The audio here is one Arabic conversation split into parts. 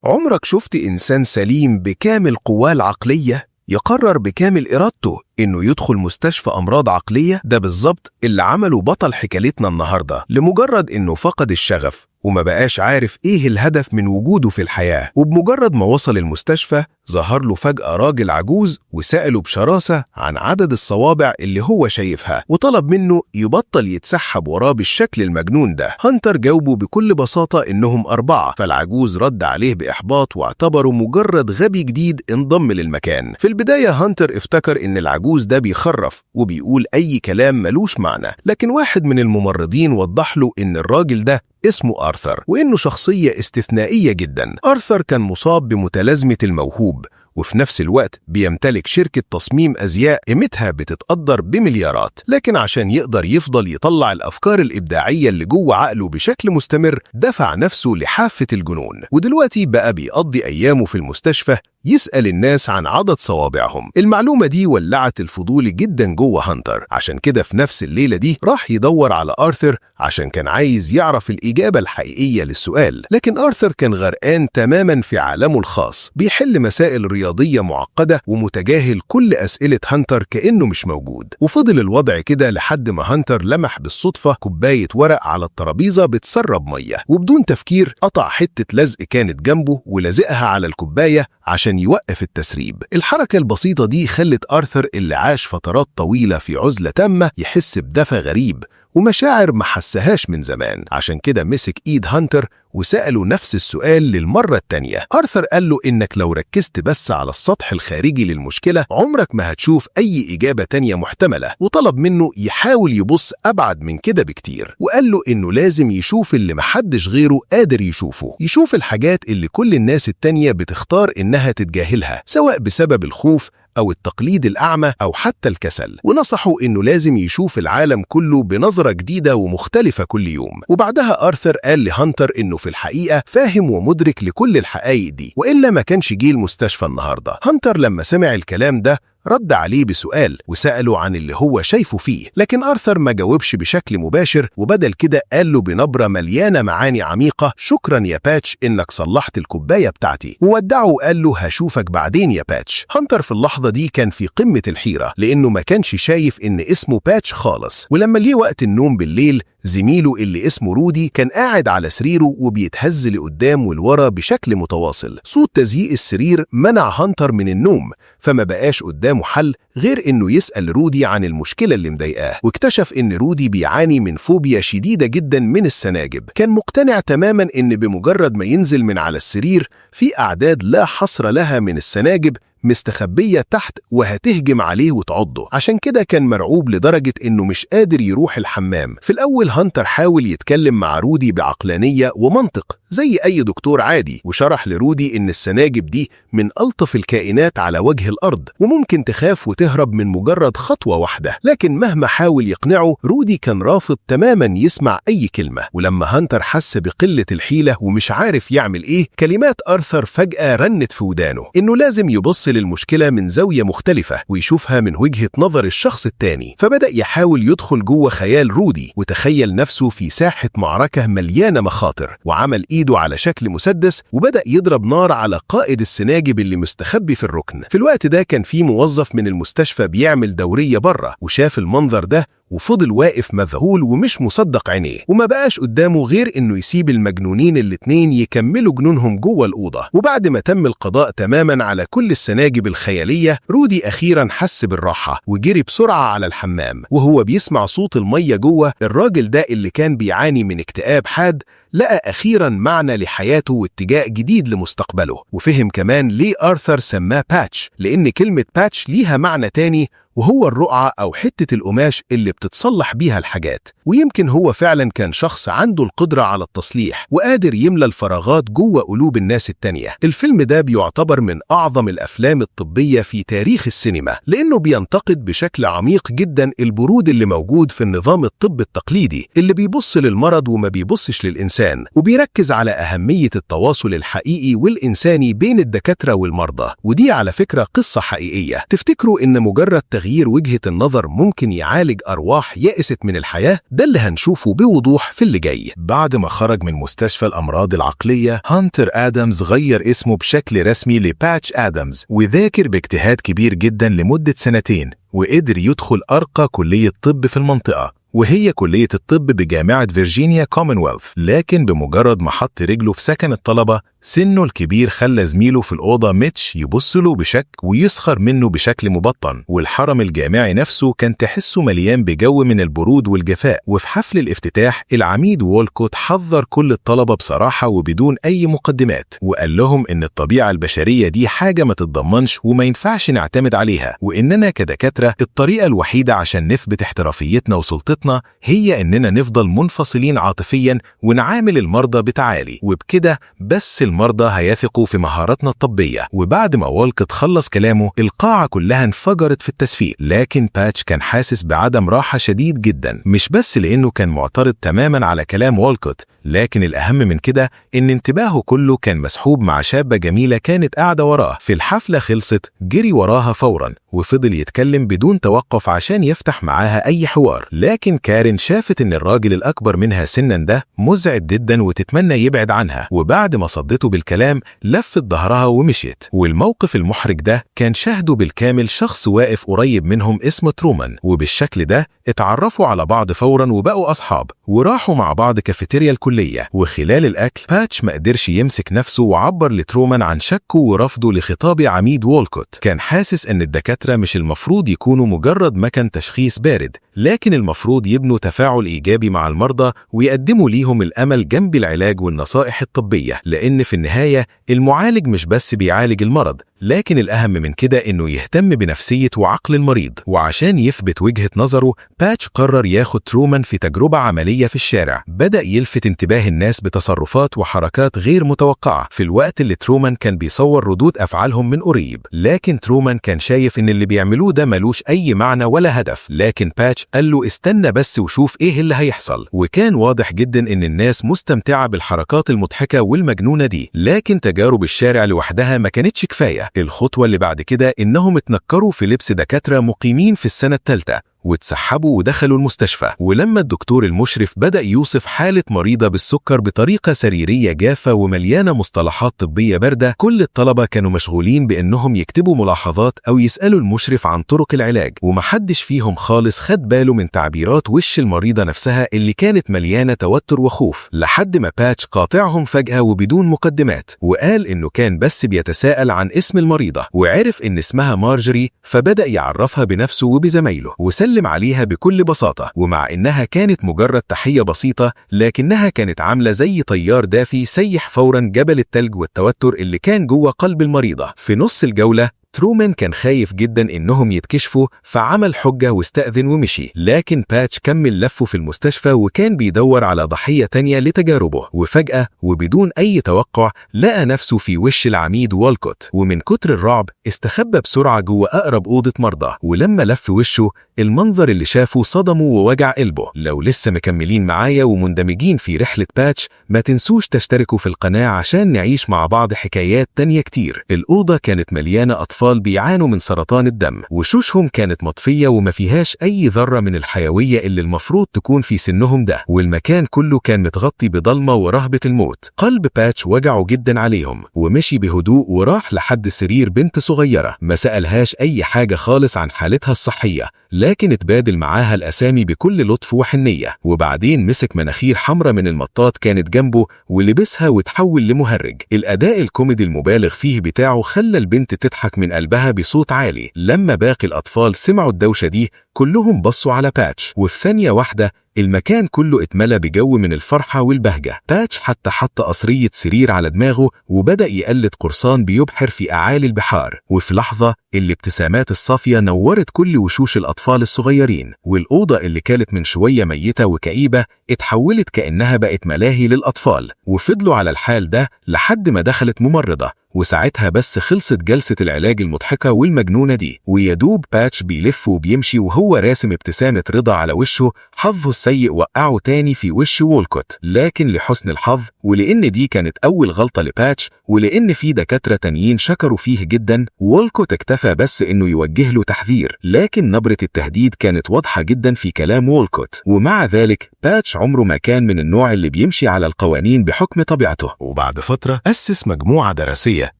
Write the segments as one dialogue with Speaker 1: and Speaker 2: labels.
Speaker 1: عمرك شفت إنسان سليم بكامل قواه العقلية يقرر بكامل إرادته إنه يدخل مستشفى أمراض عقلية؟ ده بالظبط اللي عمله بطل حكايتنا النهاردة، لمجرد إنه فقد الشغف وما بقاش عارف إيه الهدف من وجوده في الحياة. وبمجرد ما وصل المستشفى ظهر له فجأة راجل عجوز وسأله بشراسة عن عدد الصوابع اللي هو شايفها، وطلب منه يبطل يتسحب وراه بالشكل المجنون ده. هانتر جاوبه بكل بساطة إنهم 4، فالعجوز رد عليه بإحباط واعتبره مجرد غبي جديد انضم للمكان. في البداية هانتر افتكر إن العجوز ده بيخرف وبيقول أي كلام ملوش معنى، لكن واحد من الممرضين وضح له إن الراجل ده اسمه آرثر وإنه شخصية استثنائية جدا. آرثر كان مصاب بمتلازمة الموهوب، وفي نفس الوقت بيمتلك شركة تصميم أزياء قيمتها بتتقدر بمليارات، لكن عشان يقدر يفضل يطلع الأفكار الإبداعية اللي جوه عقله بشكل مستمر دفع نفسه لحافة الجنون، ودلوقتي بقى بيقضي أيامه في المستشفى يسأل الناس عن عدد صوابعهم. المعلومة دي ولعت الفضول جدا جوه هانتر، عشان كده في نفس الليلة دي راح يدور على آرثر عشان كان عايز يعرف الإجابة الحقيقية للسؤال. لكن آرثر كان غرقان تماما في عالمه الخاص، بيحل مسائل رياضية معقدة ومتجاهل كل أسئلة هانتر كأنه مش موجود. وفضل الوضع كده لحد ما هانتر لمح بالصدفة كوباية ورق على الترابيزة بتسرب مية، وبدون تفكير قطع حتة لزق كانت جنبه ولزقها على الكوباية عشان يوقف التسريب. الحركة البسيطة دي خلت آرثر اللي عاش فترات طويلة في عزلة تامة يحس بدفى غريب ومشاعر ما حسهاش من زمان. عشان كده مسك إيد هانتر وسأله نفس السؤال للمرة التانية. آرثر قال له إنك لو ركزت بس على السطح الخارجي للمشكلة عمرك ما هتشوف أي إجابة تانية محتملة، وطلب منه يحاول يبص أبعد من كده بكتير، وقال له إنه لازم يشوف اللي محدش غيره قادر يشوفه، يشوف الحاجات اللي كل الناس التانية بتختار إنها تتجاهلها سواء بسبب الخوف أو التقليد الأعمى أو حتى الكسل. ونصحه إنه لازم يشوف العالم كله بنظرة جديدة ومختلفة كل يوم. وبعدها آرثر قال لهانتر إنه في الحقيقة فاهم ومدرك لكل الحقائق دي، وإلا ما كانش جه المستشفى النهاردة. هانتر لما سمع الكلام ده رد عليه بسؤال وسأله عن اللي هو شايفه فيه، لكن آرثر ما جاوبش بشكل مباشر، وبدل كده قال له بنبرة مليانة معاني عميقة: شكرا يا باتش إنك صلحت الكوباية بتاعتي. وودعه وقال له هشوفك بعدين يا باتش. هانتر في اللحظة دي كان في قمة الحيرة لأنه ما كانش شايف إن اسمه باتش خالص. ولما جه وقت النوم بالليل زميله اللي اسمه رودي كان قاعد على سريره وبيتهز لقدام ولورا بشكل متواصل. صوت تزييق السرير منع هانتر من النوم، فما بقاش قدامه حل غير إنه يسأل رودي عن المشكلة اللي مضايقاه، واكتشف إن رودي بيعاني من فوبيا شديدة جدا من السناجب. كان مقتنع تماما إن بمجرد ما ينزل من على السرير في أعداد لا حصر لها من السناجب مستخبية تحت وهتهجم عليه وتعضه. عشان كده كان مرعوب لدرجة إنه مش قادر يروح الحمام. في الأول هانتر حاول يتكلم مع رودي بعقلانية ومنطق زي أي دكتور عادي، وشرح لرودي إن السناجب دي من ألطف الكائنات على وجه الأرض وممكن تخاف وتهرب من مجرد خطوة واحدة. لكن مهما حاول يقنعه رودي كان رافض تماما يسمع أي كلمة. ولما هانتر حس بقلة الحيلة ومش عارف يعمل إيه، كلمات آرثر فجأة رنت في ودانه إنه لازم يبص للمشكلة من زاوية مختلفة ويشوفها من وجهة نظر الشخص التاني. فبدأ يحاول يدخل جوه خيال رودي وتخيل نفسه في ساحة معركة مليانة مخاطر، وعمل إيده على شكل مسدس وبدأ يضرب نار على قائد السناجب اللي مستخبي في الركن. في الوقت ده كان في موظف من المستشفى بيعمل دورية بره وشاف المنظر ده وفضل واقف مذهول ومش مصدق عينيه، وما بقاش قدامه غير إنه يسيب المجنونين الاتنين يكملوا جنونهم جوه الأوضة. وبعد ما تم القضاء تماما على كل السناجب الخيالية رودي أخيرا حس بالراحة وجري بسرعة على الحمام. وهو بيسمع صوت المية جوه، الراجل ده اللي كان بيعاني من اكتئاب حاد لقى أخيرا معنى لحياته واتجاه جديد لمستقبله. وفهم كمان ليه آرثر سماه باتش، لأن كلمة باتش ليها معنى تاني وهو الرقعة أو حتة القماش اللي بتتصلح بيها الحاجات. ويمكن هو فعلا كان شخص عنده القدرة على التصليح وقادر يملى الفراغات جوه قلوب الناس التانية. الفيلم ده بيعتبر من أعظم الأفلام الطبية في تاريخ السينما، لأنه بينتقد بشكل عميق جدا البرود اللي موجود في النظام الطب التقليدي اللي بيبص للمرض وما بيبصش للإنسان، وبيركز على أهمية التواصل الحقيقي والإنساني بين الدكاترة والمرضى. ودي على فكرة قصة حقيقية. تفتكروا إن مجرد تغيير تغيير وجهة النظر ممكن يعالج أرواح يأست من الحياة، ده اللي هنشوفه بوضوح في اللي جاي. بعد ما خرج من مستشفى الأمراض العقلية، هانتر آدمز غير اسمه بشكل رسمي لباتش آدمز، وذاكر باجتهاد كبير جدا لمدة 2 سنين، وقدر يدخل أرقى كلية طب في المنطقة، وهي كلية الطب بجامعة فيرجينيا كومنولث. لكن بمجرد ما حط رجله في سكن الطلبة، سنه الكبير خلى زميله في الأوضة ميتش يبص له بشك ويسخر منه بشكل مبطن، والحرم الجامعي نفسه كان تحسه مليان بجو من البرود والجفاء. وفي حفل الافتتاح، العميد وولكوت حذر كل الطلبة بصراحة وبدون أي مقدمات، وقال لهم إن الطبيعة البشرية دي حاجة ما تتضمنش وما ينفعش نعتمد عليها، وإننا كدكاترة الطريقة الوحيدة عشان نثبت احترافيتنا وسلطتنا هي إننا نفضل منفصلين عاطفيا ونعامل المرضى بتعالي، وبكده بس المرضى هيثقوا في مهاراتنا الطبية. وبعد ما وولكوت خلص كلامه، القاعة كلها انفجرت في التسفيق. لكن باتش كان حاسس بعدم راحة شديد جدا، مش بس لأنه كان معترض تماما على كلام وولكوت، لكن الأهم من كده إن انتباهه كله كان مسحوب مع شابة جميلة كانت قاعدة وراه. في الحفلة خلصت، جري وراها فورا وفضل يتكلم بدون توقف عشان يفتح معاها أي حوار. لكن كارين شافت إن الراجل الأكبر منها سنا ده مزعج جدا وتتمنى يبعد عنها، وبعد ما صدته بالكلام لفت ظهرها ومشيت. والموقف المحرج ده كان شاهده بالكامل شخص واقف قريب منهم اسمه ترومان، وبالشكل ده اتعرفوا على بعض فورا وبقوا أصحاب، وراحوا مع بعض كافيتيريا الكلية. وخلال الأكل، باتش ما قدرش يمسك نفسه وعبر لترومان عن شكه ورفضه لخطاب عميد وولكوت. كان حاسس إن الدكاترة مش المفروض يكونوا مجرد مكان تشخيص بارد، لكن المفروض يبنوا تفاعل إيجابي مع المرضى ويقدموا ليهم الأمل جنب العلاج والنصائح الطبية، لأن في النهاية المعالج مش بس بيعالج المرض، لكن الأهم من كده إنه يهتم بنفسية وعقل المريض. وعشان يثبت وجهة نظره، باتش قرر ياخد ترومان في تجربة عملية في الشارع. بدأ يلفت انتباه الناس بتصرفات وحركات غير متوقعة في الوقت اللي ترومان كان بيصور ردود أفعالهم من قريب. لكن ترومان كان شايف إن اللي بيعملوه ده ملوش أي معنى ولا هدف، لكن باتش قال له استنى بس وشوف إيه اللي هيحصل. وكان واضح جدا إن الناس مستمتعة بالحركات المضحكة والمجنونة دي، لكن تجارب الشارع لوحدها ما كانتش كفاية. الخطوة اللي بعد كده إنهم اتنكروا في لبس دكاترة مقيمين في السنة الثالثة واتسحبوا ودخلوا المستشفى. ولما الدكتور المشرف بدأ يوصف حالة مريضة بالسكر بطريقة سريرية جافة ومليانة مصطلحات طبية باردة، كل الطلبة كانوا مشغولين بأنهم يكتبوا ملاحظات أو يسألوا المشرف عن طرق العلاج، ومحدش فيهم خالص خد باله من تعبيرات وش المريضة نفسها اللي كانت مليانة توتر وخوف. لحد ما باتش قاطعهم فجأة وبدون مقدمات، وقال إنه كان بس بيتساءل عن اسم المريضة، وعرف إن اسمها مارجوري، فبدأ يعرفها بنفسه وبزمايله وسلم عليها بكل بساطة. ومع إنها كانت مجرد تحية بسيطة، لكنها كانت عاملة زي طيار دافي سيح فورا جبل التلج والتوتر اللي كان جوه قلب المريضة. في نص الجولة، ترومان كان خايف جدا إنهم يتكشفوا، فعمل حجة واستأذن ومشي. لكن باتش كمل لفه في المستشفى وكان بيدور على ضحية تانية لتجاربه، وفجأة وبدون أي توقع لقى نفسه في وش العميد وولكوت، ومن كتر الرعب استخبى بسرعة جوه أقرب أوضة مرضى. ولما لف وشه، المنظر اللي شافه صدمه ووجع قلبه. لو لسه مكملين معايا ومندمجين في رحلة باتش، ما تنسوش تشتركوا في القناة عشان نعيش مع بعض حكايات تانية كتير. الأوضة كانت مليانة أطفال بيعانوا من سرطان الدم، وشوشهم كانت مطفية وما فيهاش أي ذرة من الحيوية اللي المفروض تكون في سنهم ده، والمكان كله كان متغطي بضلمة ورهبة الموت. قلب باتش وجعه جدا عليهم، ومشي بهدوء وراح لحد سرير بنت صغيرة ما سألهاش أي حاجة خالص عن حالتها الصحية، لكن اتبادل معاها الأسامي بكل لطف وحنية. وبعدين مسك مناخير حمرة من المطاط كانت جنبه ولبسها وتحول لمهرج. الأداء الكوميدي المبالغ فيه بتاعه خلى البنت تضحك من قلبها بصوت عالي. لما باقي الأطفال سمعوا الدوشة دي، كلهم بصوا على باتش، وفي ثانية واحدة المكان كله اتملى بجو من الفرحة والبهجة. باتش حتى حط قصرية سرير على دماغه وبدأ يقلد قرصان بيبحر في أعالي البحار. وفي لحظة الابتسامات الصافية نورت كل وشوش الأطفال الصغيرين، والأوضة اللي كانت من شوية ميتة وكئيبة اتحولت كأنها بقت ملاهي للأطفال. وفضلوا على الحال ده لحد ما دخلت ممرضة، وساعتها بس خلصت جلسة العلاج المضحكة والمجنونة دي. ويدوب باتش بيلف وبيمشي وهو وهو راسم ابتسامة رضا على وشه. حظه السيء وقعه تاني في وش وولكوت، لكن لحسن الحظ ولأن دي كانت أول غلطة لباتش ولأن في دكاترة تانيين شكروا فيه جدا، وولكوت اكتفى بس إنه يوجه له تحذير، لكن نبرة التهديد كانت واضحة جدا في كلام وولكوت. ومع ذلك باتش عمره ما كان من النوع اللي بيمشي على القوانين بحكم طبيعته.
Speaker 2: وبعد فترة أسس مجموعة دراسية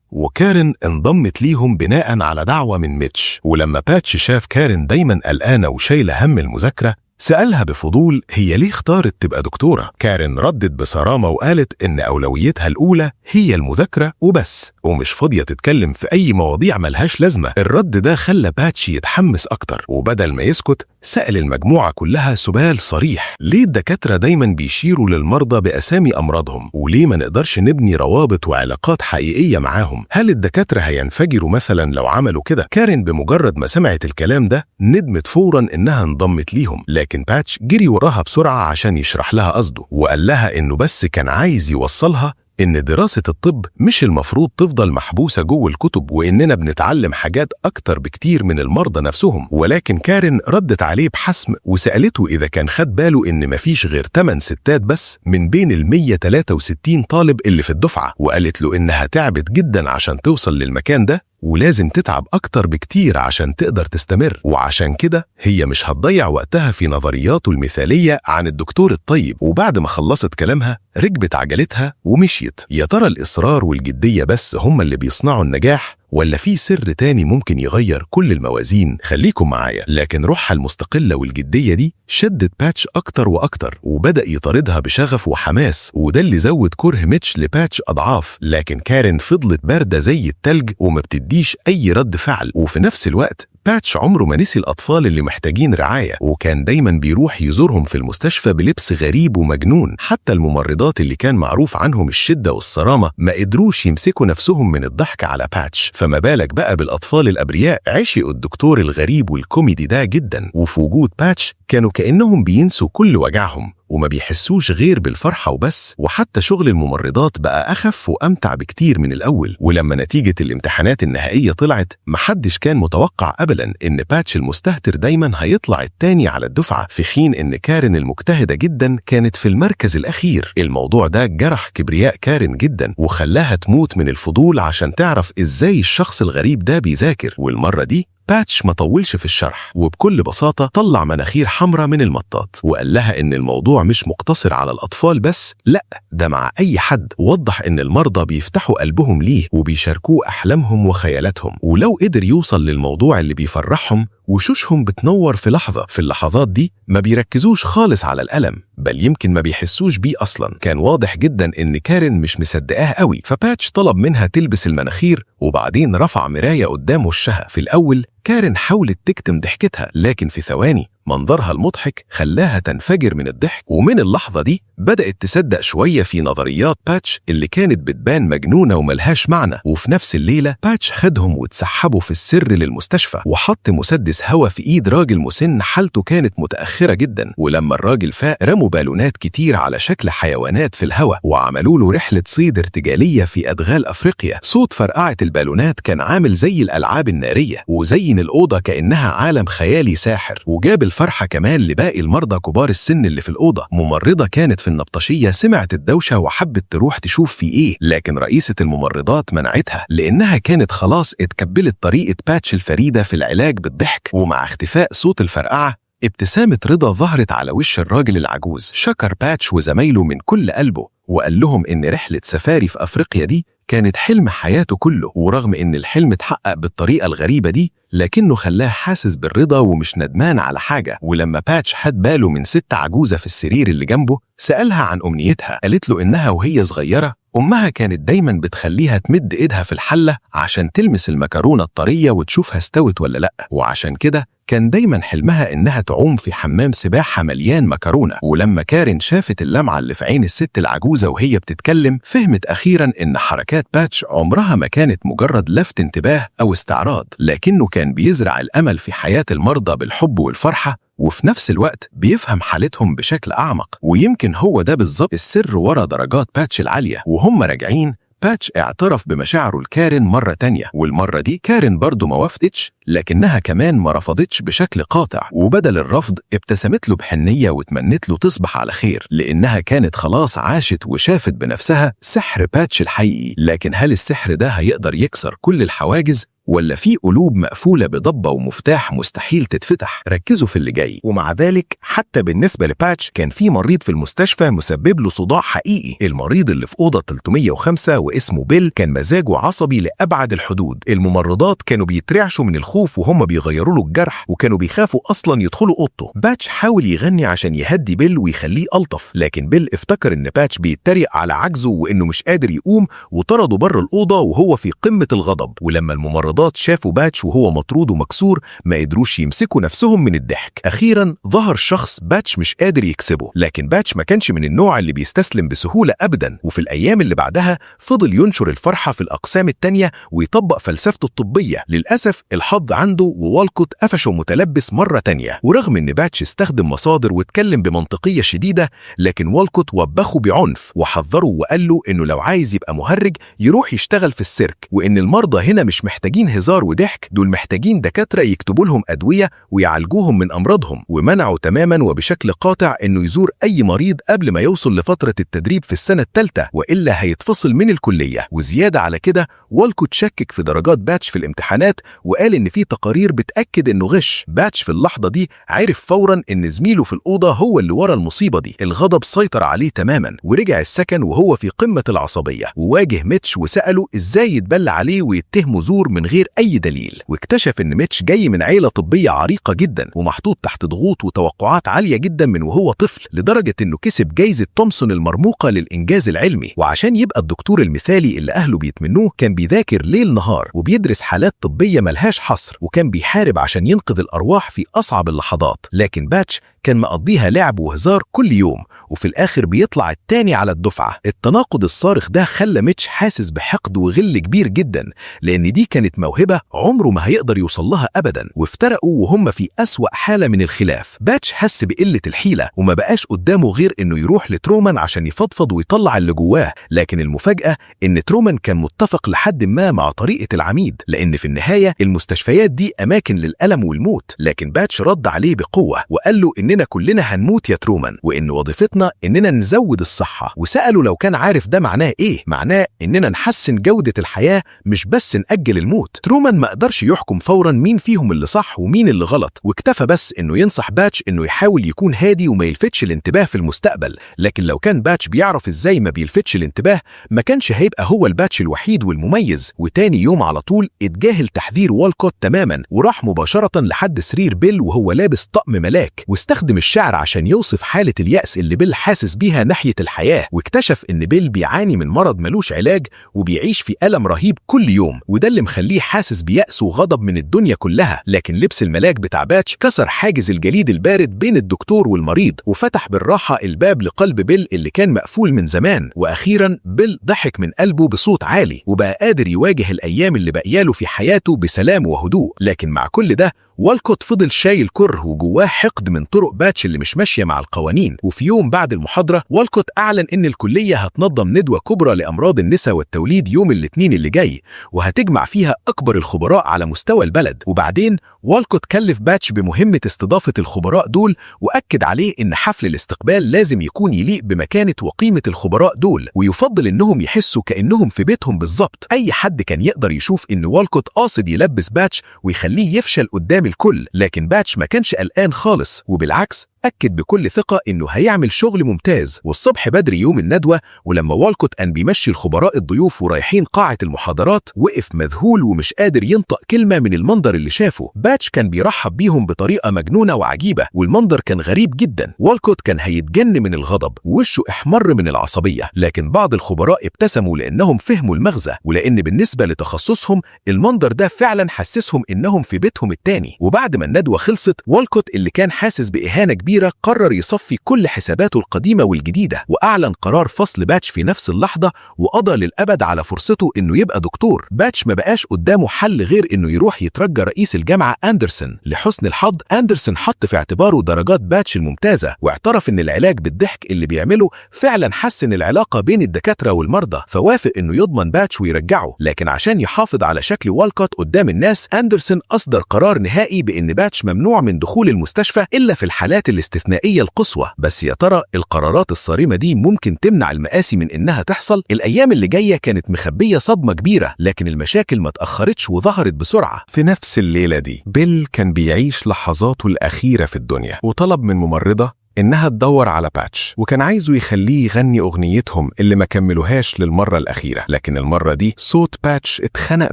Speaker 2: وكارين انضمت ليهم بناء على دعوة من ميتش. ولما باتش شاف كارين دايما قلقانة وشايلة هم المذاكرة سألها بفضول هي ليه اختارت تبقى دكتورة. كارين ردت بصرامة وقالت إن أولويتها الأولى هي المذاكرة وبس، ومش فاضية تتكلم في أي مواضيع ملهاش لازمة. الرد ده خلى باتش يتحمس أكتر، وبدل ما يسكت سأل المجموعة كلها سؤال صريح: ليه الدكاترة دايما بيشيروا للمرضى بأسامي أمراضهم؟ وليه ما نقدرش نبني روابط وعلاقات حقيقية معاهم؟ هل الدكاترة هينفجروا مثلا لو عملوا كده؟ كارين بمجرد ما سمعت الكلام ده ندمت فورا إنها انضمت ليهم، لكن باتش جري وراها بسرعة عشان يشرح لها قصده، وقال لها إنه بس كان عايز يوصلها إن دراسة الطب مش المفروض تفضل محبوسة جوه الكتب، وإننا بنتعلم حاجات أكتر بكتير من المرضى نفسهم. ولكن كارين ردت عليه بحسم وسألته إذا كان خد باله إن مفيش غير 8 ستات بس من بين ال 163 طالب اللي في الدفعة، وقالت له إنها تعبت جدا عشان توصل للمكان ده ولازم تتعب أكتر بكتير عشان تقدر تستمر، وعشان كده هي مش هتضيع وقتها في نظرياته المثالية عن الدكتور الطيب. وبعد ما خلصت كلامها ركبت عجلتها ومشيت. يا ترى الإصرار والجدية بس هم اللي بيصنعوا النجاح ولا في سر تاني ممكن يغير كل الموازين؟ خليكم معايا. لكن روحها المستقلة والجدية دي شدت باتش أكتر وأكتر، وبدأ يطاردها بشغف وحماس، وده اللي زود كره ميتش لباتش أضعاف. لكن كارين فضلت باردة زي التلج وما بتديش أي رد فعل. وفي نفس الوقت باتش عمره ما نسي الأطفال اللي محتاجين رعاية، وكان دايما بيروح يزورهم في المستشفى بلبس غريب ومجنون. حتى الممرضات اللي كان معروف عنهم الشدة والصرامة ما قدروش يمسكوا نفسهم من الضحك على باتش، فما بالك بقى بالأطفال الأبرياء. عشقوا الدكتور الغريب والكوميدي ده جدا، وفي وجود باتش كانوا كأنهم بينسوا كل وجعهم وما بيحسوش غير بالفرحة وبس. وحتى شغل الممرضات بقى أخف وأمتع بكتير من الأول. ولما نتيجة الامتحانات النهائية طلعت محدش كان متوقع أبدا إن باتش المستهتر دايما هيطلع التاني على الدفعة، في حين إن كارين المجتهدة جدا كانت في المركز الأخير. الموضوع ده جرح كبرياء كارين جدا وخلاها تموت من الفضول عشان تعرف إزاي الشخص الغريب ده بيذاكر. والمرة دي باتش ما طولش في الشرح، وبكل بساطة طلع مناخير حمراء من المطاط وقال لها إن الموضوع مش مقتصر على الأطفال بس، لأ ده مع أي حد. وضح إن المرضى بيفتحوا قلبهم ليه وبيشاركوه أحلامهم وخيالاتهم، ولو قدر يوصل للموضوع اللي بيفرحهم وشوشهم بتنور في لحظة. في اللحظات دي ما بيركزوش خالص على الألم، بل يمكن ما بيحسوش بيه أصلا. كان واضح جدا إن كارين مش مصدقاه قوي، فباتش طلب منها تلبس المناخير وبعدين رفع مراية قدام وشها. في الأول كارين حاولت تكتم ضحكتها، لكن في ثواني منظرها المضحك خلاها تنفجر من الضحك. ومن اللحظة دي بدأت تصدق شوية في نظريات باتش اللي كانت بتبان مجنونة وملهاش معنى. وفي نفس الليلة باتش خدهم واتسحبوا في السر للمستشفى، وحط مسدس هوا في ايد راجل مسن حالته كانت متأخرة جدا. ولما الراجل فاق رموا بالونات كتير على شكل حيوانات في الهوا وعملوا له رحلة صيد ارتجالية في أدغال أفريقيا. صوت فرقعة البالونات كان عامل زي الألعاب النارية، وزين الأوضة كأنها عالم خيالي ساحر، وجاب الفرحة كمان لباقي المرضى كبار السن اللي في الأوضة. ممرضة كانت في النبطشية سمعت الدوشة وحبت تروح تشوف في إيه، لكن رئيسة الممرضات منعتها لأنها كانت خلاص اتكبلت طريقة باتش الفريدة في العلاج بالضحك. ومع اختفاء صوت الفرقعة ابتسامة رضا ظهرت على وش الراجل العجوز. شكر باتش وزمايله من كل قلبه وقال لهم إن رحلة سفاري في أفريقيا دي كانت حلم حياته كله، ورغم إن الحلم اتحقق بالطريقة الغريبة دي لكنه خلاه حاسس بالرضا ومش ندمان على حاجة. ولما باتش خد باله من ست عجوزة في السرير اللي جنبه سألها عن أمنيتها، قالت له إنها وهي صغيرة أمها كانت دايما بتخليها تمد إيدها في الحلة عشان تلمس المكرونة الطرية وتشوفها استوت ولا لأ، وعشان كده كان دايما حلمها إنها تعوم في حمام سباحة مليان مكرونة. ولما كارين شافت اللمعة اللي في عين الست العجوزة وهي بتتكلم فهمت أخيرا إن حركات باتش عمرها ما كانت مجرد لفت انتباه أو استعراض، لكنه كان بيزرع الأمل في حياة المرضى بالحب والفرحة، وفي نفس الوقت بيفهم حالتهم بشكل أعمق. ويمكن هو ده بالظبط السر ورا درجات باتش العالية. وهم راجعين باتش اعترف بمشاعره لكارين مرة تانية، والمرة دي كارين برضو ما وافقتش، لكنها كمان ما رفضتش بشكل قاطع، وبدل الرفض ابتسمت له بحنية وتمنت له تصبح على خير، لأنها كانت خلاص عاشت وشافت بنفسها سحر باتش الحقيقي. لكن هل السحر ده هيقدر يكسر كل الحواجز، ولا في قلوب مقفولة بضبة ومفتاح مستحيل تتفتح؟ ركزوا في اللي جاي.
Speaker 1: ومع ذلك حتى بالنسبة لباتش كان في مريض في المستشفى مسبب له صداع حقيقي. المريض اللي في أوضة 305 واسمه بيل كان مزاجه عصبي لأبعد الحدود. الممرضات كانوا بيترعشوا من الخوف وهم بيغيروا له الجرح، وكانوا بيخافوا أصلا يدخلوا أوضته. باتش حاول يغني عشان يهدي بيل ويخليه ألطف، لكن بيل افتكر إن باتش بيتريق على عجزه وإنه مش قادر يقوم، وطرده بره الأوضة وهو في قمة الغضب. ولما الممرضات شافوا باتش وهو مطرود ومكسور ما قدروش يمسكوا نفسهم من الضحك. أخيرا ظهر شخص باتش مش قادر يكسبه، لكن باتش ما كانش من النوع اللي بيستسلم بسهولة أبدا. وفي الأيام اللي بعدها فضل ينشر الفرحة في الأقسام التانية ويطبق فلسفته الطبية. للأسف الحظ عنده ووالكوت قفشه متلبس مرة تانية، ورغم إن باتش استخدم مصادر واتكلم بمنطقية شديدة، لكن والكوت وبخه بعنف وحذره وقال له إنه لو عايز يبقى مهرج يروح يشتغل في السيرك، وإن المرضى هنا مش محتاجين هزار وضحك، دول محتاجين دكاترة يكتبوا لهم أدوية ويعالجوهم من أمراضهم. ومنعوا تماما وبشكل قاطع إنه يزور أي مريض قبل ما يوصل لفترة التدريب في السنة الثالثة، وإلا هيتفصل من الكلية. وزيادة على كده والكوت شكك في درجات باتش في الامتحانات وقال إن في تقارير بتأكد إنه غش. باتش في اللحظة دي عرف فورا إن زميله في الأوضة هو اللي ورا المصيبة دي. الغضب سيطر عليه تماما ورجع السكن وهو في قمة العصبية، وواجه ميتش وسأله إزاي يتبلى عليه ويتهمه زور من غير أي دليل. واكتشف إن ميتش جاي من عيلة طبية عريقة جدا ومحطوط تحت ضغوط وتوقعات عالية جدا من وهو طفل، لدرجة إنه كسب جايزة تومسون المرموقة للإنجاز العلمي. وعشان يبقى الدكتور المثالي اللي أهله بيتمنوه كان بيذاكر ليل نهار وبيدرس حالات طبية ملهاش حصر، وكان بيحارب عشان ينقذ الأرواح في أصعب اللحظات. لكن باتش كان مقضيها لعب وهزار كل يوم، وفي الآخر بيطلع التاني على الدفعة. التناقض الصارخ ده خلى ميتش حاسس بحقد وغل كبير جدا، لأن دي كانت موهبة عمره ما هيقدر يوصل لها أبدا. وافترقوا وهم في أسوأ حالة من الخلاف. باتش حس بقلة الحيلة وما بقاش قدامه غير إنه يروح لترومان عشان يفضفض ويطلع اللي جواه. لكن المفاجأة إن ترومان كان متفق لحد ما مع طريقة العميد، لأن في النهاية المستشفيات دي أماكن للألم والموت. لكن باتش رد عليه بقوة وقال له إننا كلنا هنموت يا ترومان، وإن وظيفتنا إننا نزود الصحة. وسأله لو كان عارف ده معناه إيه. معناه إننا نحسن جودة الحياة مش بس نأجل الموت. ترومان ما قدرش يحكم فورا مين فيهم اللي صح ومين اللي غلط، واكتفى بس إنه ينصح باتش إنه يحاول يكون هادي وما يلفتش الانتباه في المستقبل. لكن لو كان باتش بيعرف إزاي ما بيلفتش الانتباه ما كانش هيبقى هو الباتش الوحيد والمميز. وتاني يوم على طول اتجاهل تحذير والكوت تماما وراح مباشرة لحد سرير بيل وهو لابس طقم ملاك، واستخدم الشعر عشان يوصف حالة اليأس اللي بيل حاسس بيها ناحية الحياة. واكتشف إن بيل بيعاني من مرض ملوش علاج وبيعيش في ألم رهيب كل يوم، وده اللي مخليه حاسس بيأس وغضب من الدنيا كلها. لكن لبس الملاك بتاع باتش كسر حاجز الجليد البارد بين الدكتور والمريض وفتح بالراحة الباب لقلب بيل اللي كان مقفول من زمان. وأخيرا بيل ضحك من قلبه بصوت عالي وبقى قادر يواجه الأيام اللي بقياله في حياته بسلام وهدوء. لكن مع كل ده والكوت فضل شايل كره وجواه حقد من طرق باتش اللي مش ماشية مع القوانين. وفي يوم بعد المحاضرة والكوت أعلن إن الكلية هتنظم ندوة كبرى لأمراض النساء والتوليد يوم الاثنين اللي جاي، وهتجمع فيها أكبر الخبراء على مستوى البلد. وبعدين والكوت كلف باتش بمهمة استضافة الخبراء دول، وأكد عليه إن حفل الاستقبال لازم يكون يليق بمكانة وقيمة الخبراء دول، ويفضل إنهم يحسوا كأنهم في بيتهم بالظبط. أي حد كان يقدر يشوف إن والكوت قاصد يلبس باتش ويخليه يفشل قدام الكل، لكن باتش ما كانش قلقان خالص، وبالعكس أكد بكل ثقة إنه هيعمل شغل ممتاز. والصبح بدري يوم الندوة ولما والكوت كان بيمشي الخبراء الضيوف ورايحين قاعة المحاضرات وقف مذهول ومش قادر ينطق كلمة من المنظر اللي شافه. باتش كان بيرحب بيهم بطريقة مجنونة وعجيبة، والمنظر كان غريب جدا. والكوت كان هيتجن من الغضب ووشه احمر من العصبية، لكن بعض الخبراء ابتسموا لأنهم فهموا المغزى، ولأن بالنسبة لتخصصهم المنظر ده فعلا حسسهم إنهم في بيتهم التاني. وبعد ما الندوة خلصت والكوت اللي كان حاسس بإهانة كبيرة كبيرة قرر يصفي كل حساباته القديمة والجديدة، وأعلن قرار فصل باتش في نفس اللحظة، وقضى للأبد على فرصته إنه يبقى دكتور. باتش ما بقاش قدامه حل غير إنه يروح يترجى رئيس الجامعة أندرسون. لحسن الحظ أندرسون حط في اعتباره درجات باتش الممتازة، واعترف إن العلاج بالضحك اللي بيعمله فعلا حسن العلاقة بين الدكاترة والمرضى، فوافق إنه يضمن باتش ويرجعه. لكن عشان يحافظ على شكل والكوت قدام الناس، أندرسون أصدر قرار نهائي بإن باتش ممنوع من دخول المستشفى إلا في الحالات الاستثنائية القصوى. بس يا ترى القرارات الصارمة دي ممكن تمنع المآسي من إنها تحصل؟ الأيام اللي جاية كانت مخبية صدمة كبيرة، لكن المشاكل ما تأخرتش وظهرت بسرعة.
Speaker 2: في نفس الليلة دي بيل كان بيعيش لحظاته الأخيرة في الدنيا، وطلب من ممرضة إنها تدور على باتش، وكان عايزه يخليه يغني أغنيتهم اللي ما كملوهاش للمرة الأخيرة. لكن المرة دي صوت باتش اتخنق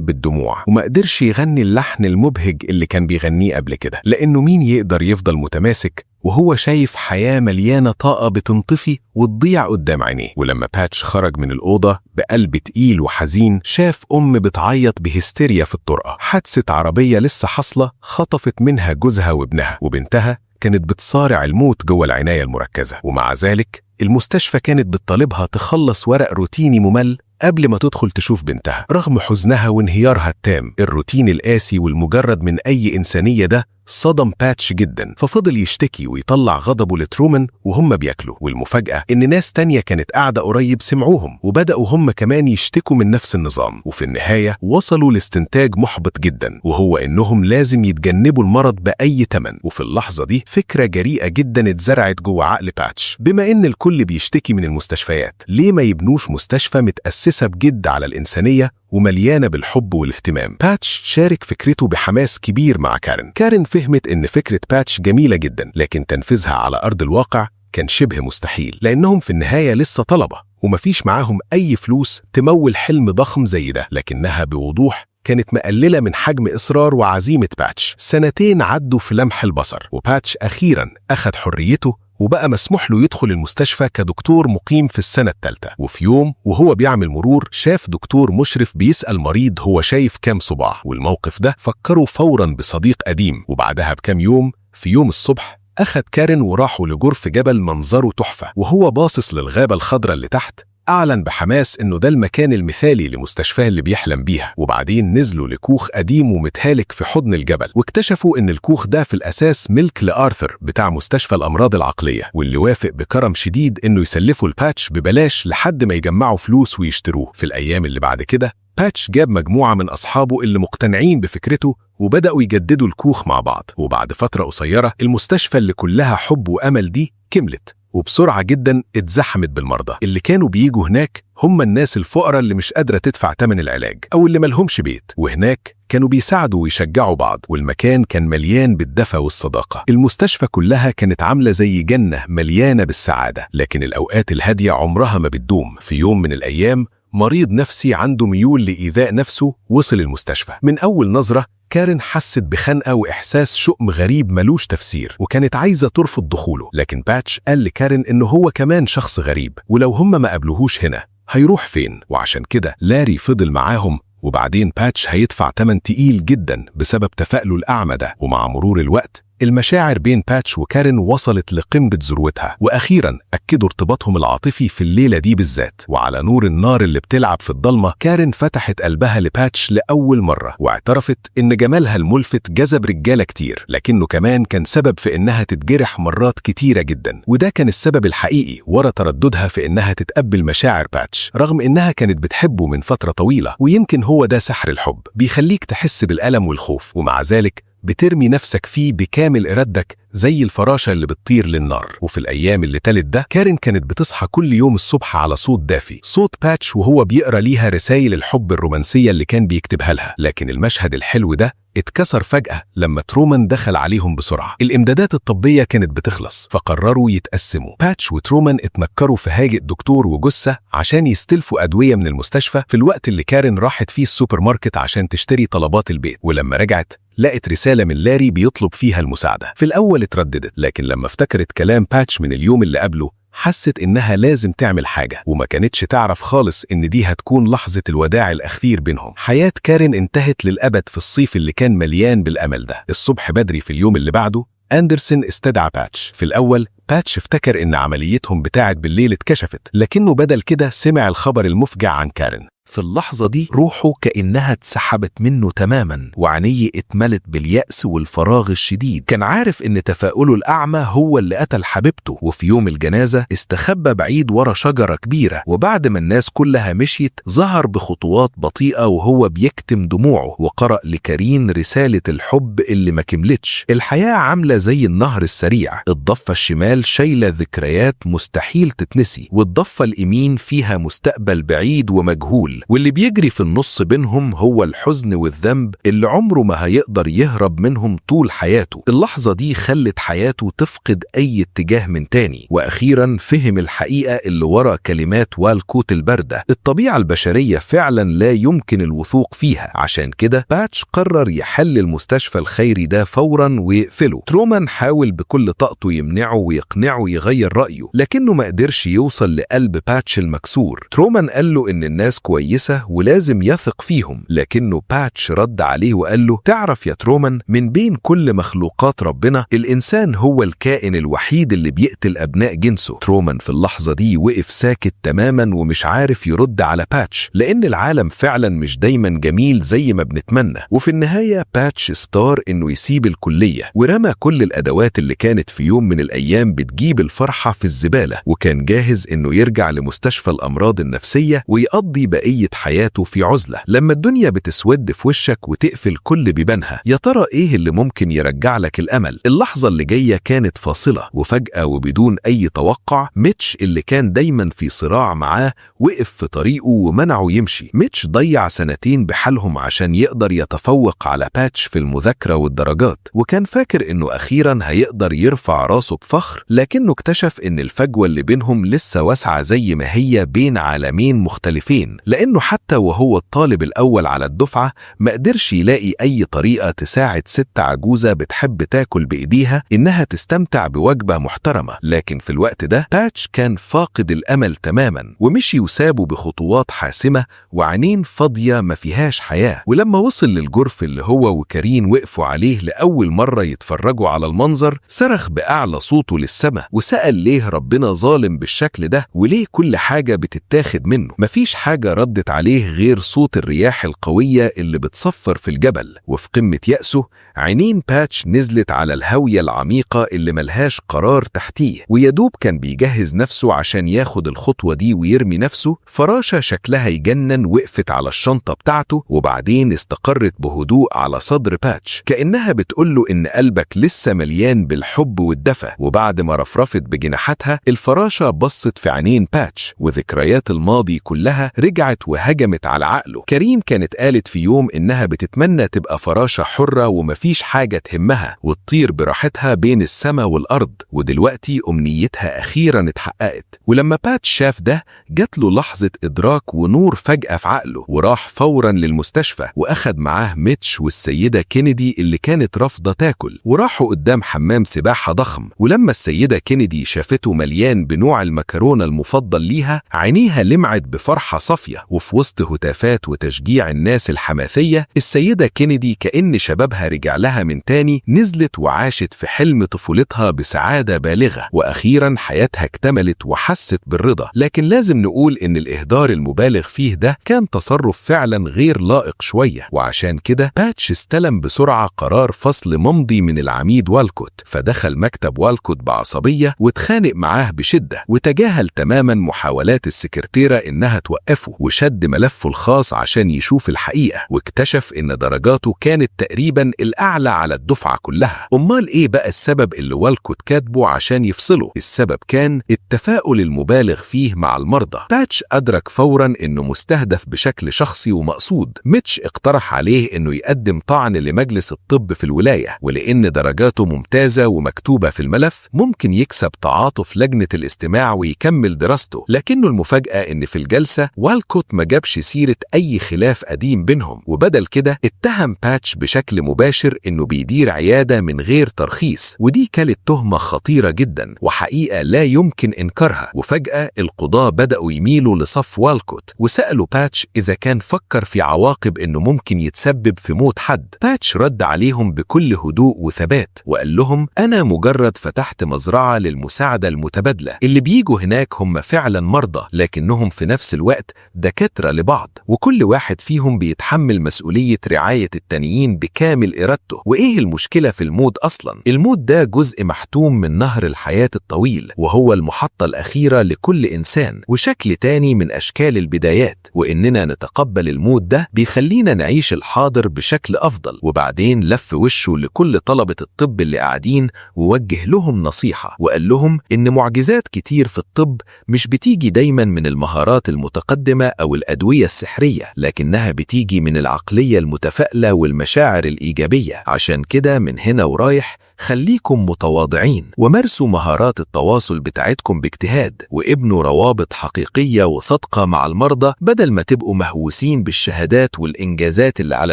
Speaker 2: بالدموع، وما قدرش يغني اللحن المبهج اللي كان بيغنيه قبل كده، لأنه مين يقدر يفضل متماسك وهو شايف حياة مليانة طاقة بتنطفي وتضيع قدام عينيه. ولما باتش خرج من الأوضة بقلب تقيل وحزين، شاف بتعيط بهستيريا في الطرقة. حادثة عربية لسه حاصلة خطفت منها جوزها وابنها، وبنتها كانت بتصارع الموت جوه العناية المركزة. ومع ذلك المستشفى كانت بتطالبها تخلص ورق روتيني ممل قبل ما تدخل تشوف بنتها. رغم حزنها وانهيارها التام، الروتين القاسي والمجرد من أي إنسانية ده صدم باتش جدا، ففضل يشتكي ويطلع غضبه لترومان وهم بياكلوا. والمفاجأة إن ناس تانية كانت قاعدة قريب سمعوهم، وبدأوا هم كمان يشتكوا من نفس النظام. وفي النهاية وصلوا لاستنتاج محبط جدا، وهو إنهم لازم يتجنبوا المرض بأي تمن. وفي اللحظة دي فكرة جريئة جدا اتزرعت جوه عقل باتش، بما إن الكل بيشتكي من المستشفيات، ليه ما يبنوش مستشفى متأسسة بجد على الإنسانية ومليانة بالحب والاهتمام؟ باتش شارك فكرته بحماس كبير مع كارين فهمت إن فكرة باتش جميلة جدا، لكن تنفيذها على أرض الواقع كان شبه مستحيل، لأنهم في النهاية لسه طلبة ومفيش معاهم أي فلوس تمول حلم ضخم زي ده. لكنها بوضوح كانت مقللة من حجم إصرار وعزيمة باتش. سنتين عدوا في لمح البصر، وباتش أخيراً أخذ حريته وبقى مسموح له يدخل المستشفى كدكتور مقيم في السنة الثالثة. وفي يوم وهو بيعمل مرور، شاف دكتور مشرف بيسأل مريض هو شايف كام صباع، والموقف ده فكره فوراً بصديق قديم. وبعدها بكام يوم، في يوم الصبح، أخذ كارين وراحوا لجرف جبل منظره تحفة، وهو باصص للغابة الخضراء اللي تحت أعلن بحماس إنه ده المكان المثالي لمستشفاه اللي بيحلم بيها. وبعدين نزلوا لكوخ قديم ومتهالك في حضن الجبل، واكتشفوا إن الكوخ ده في الأساس ملك لآرثر بتاع مستشفى الأمراض العقلية، واللي وافق بكرم شديد إنه يسلفوا الباتش ببلاش لحد ما يجمعوا فلوس ويشتروه. في الأيام اللي بعد كده باتش جاب مجموعة من أصحابه اللي مقتنعين بفكرته، وبدأوا يجددوا الكوخ مع بعض. وبعد فترة قصيرة المستشفى اللي كلها حب وأمل دي كملت، وبسرعة جدا اتزحمت بالمرضى. اللي كانوا بييجوا هناك هم الناس الفقراء اللي مش قادرة تدفع تمن العلاج أو اللي ملهمش بيت، وهناك كانوا بيساعدوا ويشجعوا بعض، والمكان كان مليان بالدفى والصداقة. المستشفى كلها كانت عاملة زي جنة مليانة بالسعادة. لكن الأوقات الهادية عمرها ما بتدوم. في يوم من الأيام مريض نفسي عنده ميول لإيذاء نفسه وصل المستشفى. من أول نظرة كارين حست بخنقة وإحساس شؤم غريب ملوش تفسير، وكانت عايزة ترفض دخوله. لكن باتش قال لكارين إنه هو كمان شخص غريب، ولو هم ما قابلوهوش هنا هيروح فين؟ وعشان كده لاري فضل معاهم، وبعدين باتش هيدفع تمن تقيل جدا بسبب تفاؤله الأعمى ده. ومع مرور الوقت المشاعر بين باتش وكارين وصلت لقمة ذروتها، وأخيراً أكدوا ارتباطهم العاطفي في الليلة دي بالذات. وعلى نور النار اللي بتلعب في الضلمة، كارين فتحت قلبها لباتش لأول مرة، واعترفت إن جمالها الملفت جذب رجالة كتير، لكنه كمان كان سبب في إنها تتجرح مرات كتيرة جدا. وده كان السبب الحقيقي ورا ترددها في إنها تتقبل مشاعر باتش، رغم إنها كانت بتحبه من فترة طويلة. ويمكن هو ده سحر الحب، بيخليك تحس بالألم والخوف، ومع ذلك بترمي نفسك فيه بكامل إرادتك زي الفراشة اللي بتطير للنار. وفي الأيام اللي تلت ده كارين كانت بتصحى كل يوم الصبح على صوت دافي، صوت باتش وهو بيقرأ ليها رسائل الحب الرومانسية اللي كان بيكتبها لها. لكن المشهد الحلو ده اتكسر فجأة لما ترومان دخل عليهم بسرعة. الإمدادات الطبية كانت بتخلص، فقرروا يتقسموا. باتش وترومان اتنكروا في هاجئ دكتور وجثة عشان يستلفوا أدوية من المستشفى في الوقت اللي كارين راحت فيه السوبر ماركت عشان تشتري طلبات البيت. ولما رجعت لقت رسالة من لاري بيطلب فيها المساعدة. في الأول اترددت، لكن لما افتكرت كلام باتش من اليوم اللي قبله حست إنها لازم تعمل حاجة، وما كانتش تعرف خالص إن دي هتكون لحظة الوداع الأخير بينهم. حياة كارين انتهت للأبد في الصيف اللي كان مليان بالأمل ده. الصبح بدري في اليوم اللي بعده أندرسون استدعى باتش. في الأول باتش افتكر إن عمليتهم بتاعت بالليل اتكشفت، لكنه بدل كده سمع الخبر المفجع عن كارين.
Speaker 1: في اللحظة دي روحه كأنها اتسحبت منه تماما، وعينيه اتملت باليأس والفراغ الشديد. كان عارف إن تفاؤله الأعمى هو اللي قتل حبيبته، وفي يوم الجنازة استخبى بعيد ورا شجرة كبيرة، وبعد ما الناس كلها مشيت ظهر بخطوات بطيئة وهو بيكتم دموعه، وقرأ لكارين رسالة الحب اللي ما كملتش. الحياة عاملة زي النهر السريع، الضفة الشمال شايلة ذكريات مستحيل تتنسي، والضفة اليمين فيها مستقبل بعيد ومجهول، واللي بيجري في النص بينهم هو الحزن والذنب اللي عمره ما هيقدر يهرب منهم طول حياته. اللحظة دي خلت حياته تفقد أي اتجاه من تاني، وأخيرا فهم الحقيقة اللي ورا كلمات والكوت الباردة. الطبيعة البشرية فعلا لا يمكن الوثوق فيها، عشان كده باتش قرر يحل المستشفى الخيري ده فورا ويقفله. ترومان حاول بكل طاقته يمنعه ويقنعه يغير رأيه، لكنه ما قدرش يوصل لقلب باتش المكسور. ترومان قال له إن الناس كويسة ولازم يثق فيهم، لكنه باتش رد عليه وقال له: تعرف يا ترومان، من بين كل مخلوقات ربنا الإنسان هو الكائن الوحيد اللي بيقتل أبناء جنسه. ترومان في اللحظة دي وقف ساكت تماما ومش عارف يرد على باتش، لأن العالم فعلا مش دايما جميل زي ما بنتمنى. وفي النهاية باتش اختار إنه يسيب الكلية ورمى كل الأدوات اللي كانت في يوم من الأيام بتجيب الفرحة في الزبالة، وكان جاهز إنه يرجع لمستشفى الأمراض النفسية ويقضي بقية حياته في عزلة. لما الدنيا بتسود في وشك وتقفل كل بيبانها، يا ترى ايه اللي ممكن يرجع لك الامل؟ اللحظة اللي جاية كانت فاصلة، وفجأة وبدون اي توقع ميتش اللي كان دايما في صراع معاه وقف في طريقه ومنعه يمشي. ميتش ضيع سنتين بحالهم عشان يقدر يتفوق على باتش في المذاكرة والدرجات، وكان فاكر انه اخيرا هيقدر يرفع راسه بفخر، لكنه اكتشف ان الفجوة اللي بينهم لسه واسعة زي ما هي بين عالمين مختلفين، لأنه حتى وهو الطالب الأول على الدفعة ما قدرش يلاقي أي طريقة تساعد ست عجوزة بتحب تاكل بإيديها إنها تستمتع بوجبة محترمة. لكن في الوقت ده باتش كان فاقد الأمل تماما، ومشي وسابه بخطوات حاسمة وعينين فاضية ما فيهاش حياة. ولما وصل للجرف اللي هو وكارين وقفوا عليه لأول مرة يتفرجوا على المنظر، صرخ بأعلى صوته للسماء وسأل ليه ربنا ظالم بالشكل ده، وليه كل حاجة بتتاخد منه. مفيش حاجة ردت عليه غير صوت الرياح القوية اللي بتصفر في الجبل. وفي قمة يأسه عينين باتش نزلت على الهاوية العميقة اللي ملهاش قرار تحتيه، ويدوب كان بيجهز نفسه عشان ياخد الخطوة دي ويرمي نفسه. فراشة شكلها يجنن وقفت على الشنطة بتاعته، وبعدين استقرت بهدوء على صدر باتش كأنها بتقوله إن قلبك لسه مليان بالحب والدفى. وبعد ما رفرفت بجناحاتها الفراشة بصت في عينين باتش، وذكريات الماضي كلها رجعت وهجمت على عقله. كارين كانت قالت في يوم إنها بتتمنى تبقى فراشة حرة ومفيش حاجة تهمها وتطير براحتها بين السماء والأرض، ودلوقتي أمنيتها أخيرا اتحققت. ولما باتش شاف ده جات له لحظة إدراك ونور فجأة في عقله، وراح فورا للمستشفى وأخد معاه ميتش والسيدة كينيدي اللي كانت رافضة تاكل، وراحوا قدام حمام سباحة ضخم. ولما السيدة كينيدي شافته مليان بنوع المكرونة المفضل ليها عينيها لمعت بفرحة صافية. وفي وسط هتافات وتشجيع الناس الحماسية السيدة كينيدي كأن شبابها رجع لها من تاني، نزلت وعاشت في حلم طفولتها بسعادة بالغة، وأخيرا حياتها اكتملت وحست بالرضا. لكن لازم نقول إن الإهدار المبالغ فيه ده كان تصرف فعلا غير لائق شوية، وعشان كده باتش استلم بسرعة قرار فصل ممضي من العميد والكوت. فدخل مكتب والكوت بعصبية واتخانق معاه بشدة، وتجاهل تماما محاولات السكرتيرة إنها توقفه، وشد ملفه الخاص عشان يشوف الحقيقة، واكتشف إن درجاته كانت تقريبا الأعلى على الدفعة كلها. أمال إيه بقى السبب اللي والكوت كاتبه عشان يفصله؟ السبب كان التفاؤل المبالغ فيه مع المرضى. باتش أدرك فورا إنه مستهدف بشكل شخصي ومقصود. ميتش اقترح عليه إنه يقدم طعن لمجلس الطب في الولاية، ولأن درجاته ممتازة ومكتوبة في الملف ممكن يكسب تعاطف لجنة الاستماع ويكمل دراسته. لكنه المفاجأة إن في الجلسة والكوت
Speaker 2: والكوت ما جابش سيرة أي خلاف قديم بينهم، وبدل كده اتهم باتش بشكل مباشر إنه بيدير عيادة من غير ترخيص، ودي كانت تهمة خطيرة جدا وحقيقة لا يمكن إنكارها. وفجأة القضاة بدأوا يميلوا لصف والكوت وسألوا باتش إذا كان فكر في عواقب إنه ممكن يتسبب في موت حد. باتش رد عليهم بكل هدوء وثبات وقال لهم أنا مجرد فتحت مزرعة للمساعدة المتبادلة، اللي بيجوا هناك هم فعلا مرضى لكنهم في نفس الوقت دكاترة لبعض، وكل واحد فيهم بيتحمل مسؤولية رعاية التانيين بكامل إرادته. وإيه المشكلة في الموت أصلا؟ الموت ده جزء محتوم من نهر الحياة الطويل، وهو المحطة الأخيرة لكل إنسان وشكل تاني من أشكال البدايات، وإننا نتقبل الموت ده بيخلينا نعيش الحاضر بشكل أفضل. وبعدين لف وشه لكل طلبة الطب اللي قاعدين ووجه لهم نصيحة وقال لهم إن معجزات كتير في الطب مش بتيجي دايما من المهارات المتقدمة أو الأدوية السحرية، لكنها بتيجي من العقلية المتفائلة والمشاعر الإيجابية. عشان كده من هنا ورايح خليكم متواضعين ومارسوا مهارات التواصل بتاعتكم باجتهاد، وابنوا روابط حقيقية وصادقة مع المرضى بدل ما تبقوا مهووسين بالشهادات والإنجازات اللي على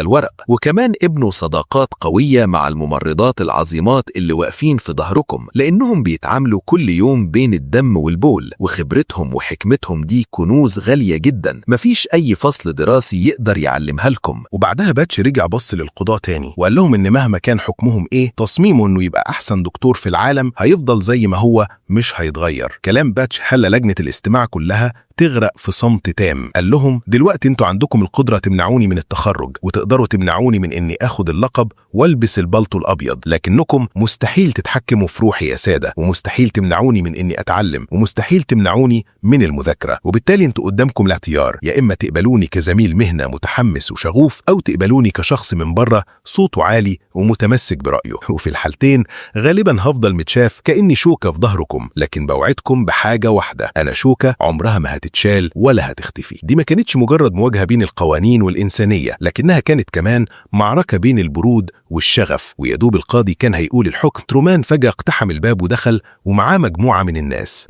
Speaker 2: الورق. وكمان ابنوا صداقات قوية مع الممرضات العظيمات اللي واقفين في ظهركم، لأنهم بيتعاملوا كل يوم بين الدم والبول، وخبرتهم وحكمتهم دي كنوز غالية جدا مفيش أي فصل دراسي يقدر يعلمها لكم.
Speaker 1: وبعدها باتش رجع بص للقضاة تاني وقال لهم إن مهما كان حكمهم إيه، تصميمه إنه يبقى أحسن دكتور في العالم هيفضل زي ما هو، مش هيتغير. كلام باتش خلى لجنة الاستماع كلها تغرق في صمت تام. قال لهم دلوقتي انتوا عندكم القدرة تمنعوني من التخرج وتقدروا تمنعوني من اني اخد اللقب والبس البلطو الابيض، لكنكم مستحيل تتحكموا في روحي يا سادة، ومستحيل تمنعوني من اني اتعلم، ومستحيل تمنعوني من المذاكرة. وبالتالي انتوا قدامكم الاختيار، يا اما تقبلوني كزميل مهنة متحمس وشغوف، او تقبلوني كشخص من بره صوته عالي ومتمسك برأيه. وفي الحالتين غالبا هفضل متشاف كأني شوكة في ظهركم، لكن بوعدكم بحاجة واحدة، انا شوكة عمرها ما هتتشال ولا هتختفي. دي ما كانتش مجرد مواجهة بين القوانين والإنسانية، لكنها كانت كمان معركة بين البرود والشغف. ويدوب القاضي كان هيقول الحكم، ترومان فجأة اقتحم الباب ودخل ومعاه مجموعة من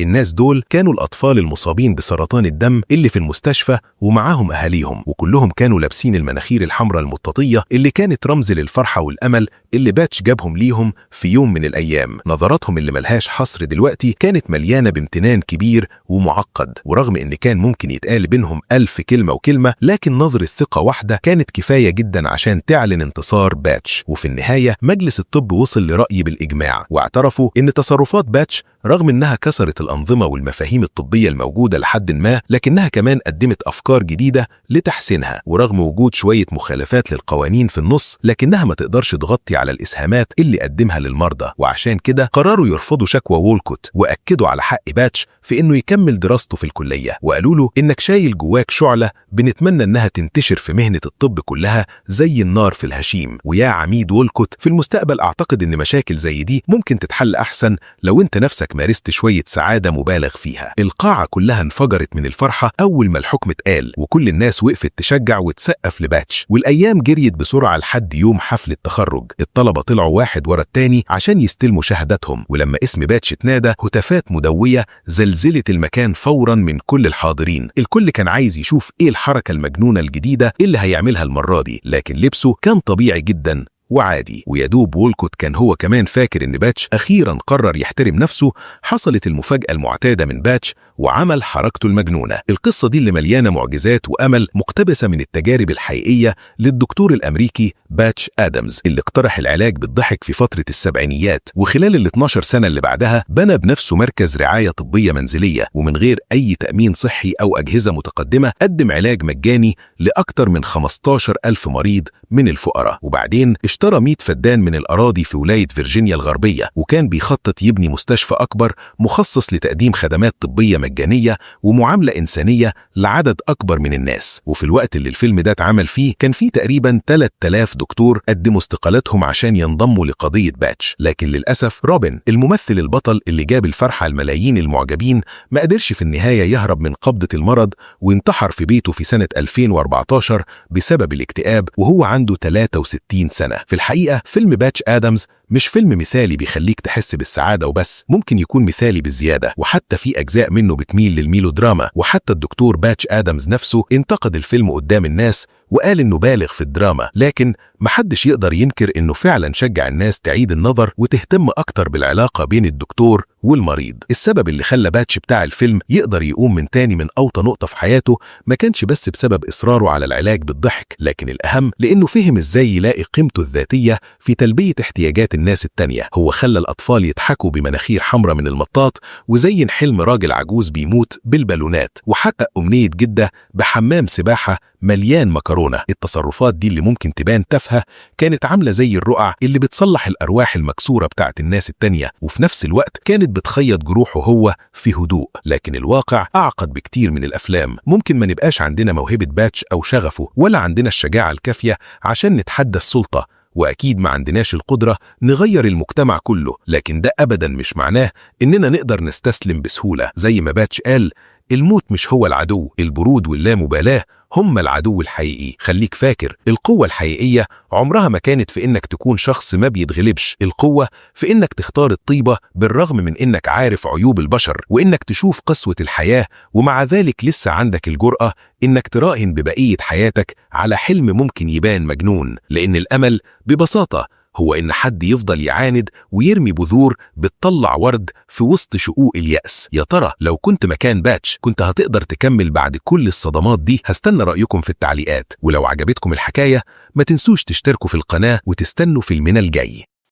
Speaker 1: الناس دول كانوا الأطفال المصابين بسرطان الدم اللي في المستشفى ومعاهم أهاليهم، وكلهم كانوا لابسين المناخير الحمراء المطاطية اللي كانت رمز للفرحة والأمل اللي باتش جابهم ليهم في يوم من الأيام. نظراتهم اللي ملهاش حصر دلوقتي كانت مليانة بامتنان كبير ومعقد، ورغم إن كان ممكن يتقال بينهم 1000 كلمة وكلمة، لكن نظرة ثقة واحدة كانت كفاية جدا عشان تعلن انتصار باتش. وفي النهاية مجلس الطب وصل لرأي بالإجماع، واعترفوا إن تصرفات باتش رغم إنها كسرت الأنظمة والمفاهيم الطبية الموجودة لحد ما، لكنها كمان قدمت أفكار جديدة لتحسينها. ورغم وجود شوية مخالفات للقوانين في النص، لكنها ما تقدرش تغطي على الإسهامات اللي قدمها للمرضى. وعشان كده قرروا يرفضوا شكوى وولكوت، وأكدوا على حق باتش في إنه يكمل دراسته في الكلية، وقالوا له إنك شايل جواك شعلة بنتمنى إنها تنتشر في مهنة الطب كلها زي النار في الهشيم. ويا عميد وولكوت، في المستقبل أعتقد إن مشاكل زي دي ممكن تتحل أحسن لو أنت نفسك مارست شوية سعادة مبالغ فيها. القاعة كلها انفجرت من الفرحة أول ما الحكم اتقال، وكل الناس وقفت تشجع وتسقف لباتش. والأيام جريت بسرعة لحد يوم حفل التخرج. الطلبة طلعوا واحد ورا التاني عشان يستلموا شهاداتهم، ولما اسم باتش اتنادى هتافات مدوية زلزلت المكان فورا من كل الحاضرين. الكل كان عايز يشوف ايه الحركة المجنونة الجديدة اللي هيعملها المرة دي، لكن لبسه كان طبيعي جدا وعادي. ويدوب وولكوت كان هو كمان فاكر ان باتش اخيرا قرر يحترم نفسه، حصلت المفاجأة المعتادة من باتش وعمل حركته المجنونة. القصة دي اللي مليانة معجزات وأمل مقتبسة من التجارب الحقيقية للدكتور الأمريكي باتش آدمز، اللي اقترح العلاج بالضحك في فترة السبعينيات، وخلال ال 12 سنة اللي بعدها بنى بنفسه مركز رعاية طبية منزلية، ومن غير أي تأمين صحي أو أجهزة متقدمة قدم علاج مجاني لأكثر من 15,000 مريض من الفقراء. وبعدين اشترى 100 فدان من الأراضي في ولاية فيرجينيا الغربية، وكان بيخطط يبني مستشفى أكبر مخصص لتقديم خدمات طبية مجانية ومعاملة إنسانية لعدد أكبر من الناس. وفي الوقت اللي الفيلم ده اتعمل فيه كان فيه تقريبا 3000 دكتور قدموا استقالاتهم عشان ينضموا لقضية باتش. لكن للأسف روبن الممثل البطل اللي جاب الفرحة الملايين المعجبين ما قدرش في النهاية يهرب من قبضة المرض، وانتحر في بيته في سنة 2014 بسبب الاكتئاب وهو عنده 63 سنة.
Speaker 2: في الحقيقة فيلم باتش آدمز مش فيلم مثالي بيخليك تحس بالسعادة وبس، ممكن يكون مثالي بالزيادة، وحتى في أجزاء منه بتميل للميلودراما. وحتى الدكتور باتش آدمز نفسه انتقد الفيلم قدام الناس وقال إنه بالغ في الدراما، لكن محدش يقدر ينكر إنه فعلا شجع الناس تعيد النظر وتهتم أكتر بالعلاقة بين الدكتور والمريض. السبب اللي خلى باتش بتاع الفيلم يقدر يقوم من تاني من أوطى نقطة في حياته ما كانش بس بسبب إصراره على العلاج بالضحك، لكن الأهم لأنه فهم إزاي يلاقي قيمته الذاتية في تلبية احتياجات الناس التانية. هو خلى الأطفال يضحكوا بمناخير حمراء من المطاط، وزين حلم راجل عجوز بيموت بالبالونات، وحقق أمنية جدة بحمام سباحة مليان مكرونة. التصرفات دي اللي ممكن تبان تافهة كانت عاملة زي الرقع اللي بتصلح الأرواح المكسورة بتاعت الناس التانية، وفي نفس الوقت كانت بتخيط جروحه هو في هدوء. لكن الواقع أعقد بكتير من الأفلام. ممكن ما نبقاش عندنا موهبة باتش أو شغفه، ولا عندنا الشجاعة الكافية عشان نتحدى السلطة، وأكيد ما عندناش القدرة نغير المجتمع كله، لكن ده أبدا مش معناه إننا نقدر نستسلم بسهولة. زي ما باتش قال، الموت مش هو العدو، البرود واللامبالاة هم العدو الحقيقي. خليك فاكر، القوة الحقيقية عمرها ما كانت في إنك تكون شخص ما بيتغلبش، القوة في إنك تختار الطيبة بالرغم من إنك عارف عيوب البشر، وإنك تشوف قسوة الحياة ومع ذلك لسه عندك الجرأة إنك تراهن ببقية حياتك على حلم ممكن يبان مجنون. لأن الأمل ببساطة هو إن حد يفضل يعاند ويرمي بذور بتطلع ورد في وسط شقوق اليأس. يا ترى لو كنت مكان باتش كنت هتقدر تكمل بعد كل الصدمات دي؟ هستنى رأيكم في التعليقات، ولو عجبتكم الحكاية ما تنسوش تشتركوا في القناة وتستنوا فيلمنا الجاي.